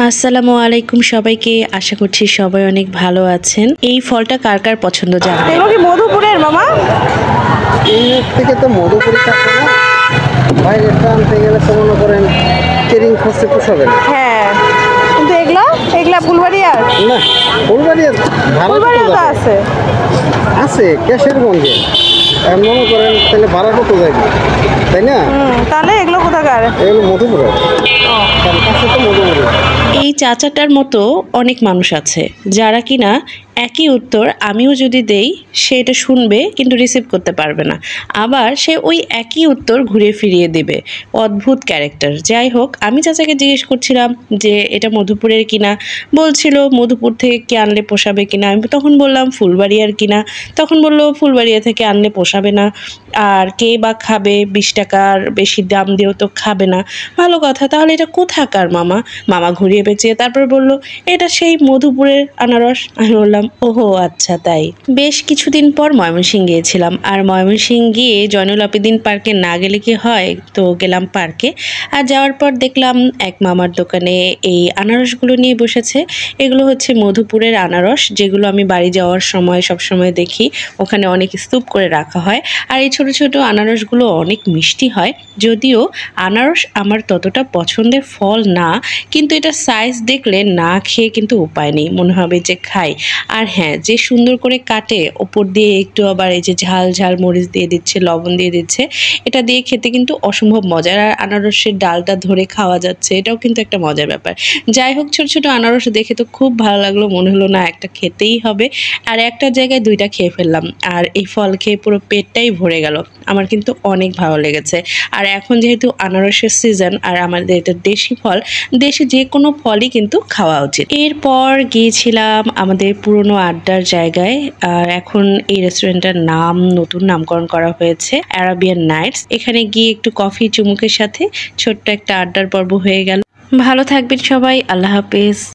আসসালামু আলাইকুম সবাইকে, আশা করছি সবাই অনেক ভালো আছেন। এই ফলটা কার কার পছন্দ জানেন? এগুলো কি মধুপুরের মামা? এই থেকে তো মধুপুরি থাকে না, বাইরে আনতে গেলে তো মনে করেন কেরিং খরচে পোষাবে না। হ্যাঁ, কিন্তু এগুলা ফুলবাড়িয়ার না, ফুলবাড়িয়ার ফুলবাড়িয়ার তো আছে আছে ক্যাশের গঞ্জে, মনে করেন তাহলে ভাড়া কত যাবে, তাই না? তাহলে এগুলো কোথাকার? এগুলো মধুপুরের, তার কাছে তো মধুপুরি। এই চাচাটার মতো অনেক মানুষ আছে যারা কিনা একই উত্তর আমিও যদি দেই সে এটা শুনবে কিন্তু রিসিভ করতে পারবে না, আবার সে ওই একই উত্তর ঘুরিয়ে ফিরিয়ে দেবে। অদ্ভুত ক্যারেক্টার। যাই হোক, আমি চাচাকে জিজ্ঞেস করছিলাম যে এটা মধুপুরের কিনা, বলছিল মধুপুর থেকে কি আনলে পোষাবে কিনা। আমি তখন বললাম ফুলবাড়িয়ার কিনা, তখন বললো ফুলবাড়িয়া থেকে আনলে পোষাবে না, আর কে বা খাবে, 20 টাকার বেশি দাম দিয়েও তো খাবে না। ভালো কথা, তাহলে এটা কোথাকার মামা? মামা ঘুরিয়ে পেঁচিয়ে তারপর বলল এটা সেই মধুপুরের আনারস। আমি বললাম ওহো আচ্ছা তাই। বেশ কিছুদিন পর ময়মনসিংহ গিয়েছিলাম, আর ময়মনসিংহ গিয়ে জয়নুল আবেদিন পার্কে না গেলে কি হয়, তো গেলাম পার্কে। আর যাওয়ার পর দেখলাম এক মামার দোকানে এই আনারসগুলো নিয়ে বসেছে। এগুলো হচ্ছে মধুপুরের আনারস, যেগুলো আমি বাড়ি যাওয়ার সময় সবসময় দেখি ওখানে অনেক স্তূপ করে রাখা হয়। আর এই ছোট ছোট আনারসগুলো অনেক মিষ্টি হয়। যদিও আনারস আমার ততটা পছন্দের ফল না, কিন্তু এটা সাইজ দেখলে না খেয়ে কিন্তু উপায় নেই, মনে হবে যে খাই। আর হ্যাঁ, যে সুন্দর করে কাটে, ওপর দিয়ে একটু আবার এই যে ঝাল ঝাল মরিচ দিয়ে দিচ্ছে, লবণ দিয়ে দিচ্ছে, এটা দিয়ে খেতে কিন্তু অসম্ভব মজার। আর আনারসের ডালটা ধরে খাওয়া যাচ্ছে, এটাও কিন্তু একটা মজার ব্যাপার। যাই হোক, ছোট ছোট আনারস দেখে তো খুব ভালো লাগলো, মনে হলো না একটা খেতেই হবে। আর একটা জায়গায় 2টা খেয়ে ফেললাম, আর এই ফল খেয়ে পুরো পেটটাই ভরে গেল। আমার কিন্তু অনেক ভালো লেগেছে। আর এখন যেহেতু আনারসের সিজন, আর আমাদের এটা দেশি ফল, দেশে যে কোনো ফলই কিন্তু খাওয়া উচিত। এরপর গিয়েছিলাম আমাদের পুরনো আড্ডার জায়গায়। আর এখন এই রেস্টুরেন্টটার নাম নতুন নামকরণ করা হয়েছে অ্যারাবিয়ান নাইটস। এখানে গিয়ে একটু কফি চুমুকের সাথে ছোট্ট একটা আড্ডার পর্ব হয়ে গেল। ভালো থাকবেন সবাই, আল্লাহ হাফেজ।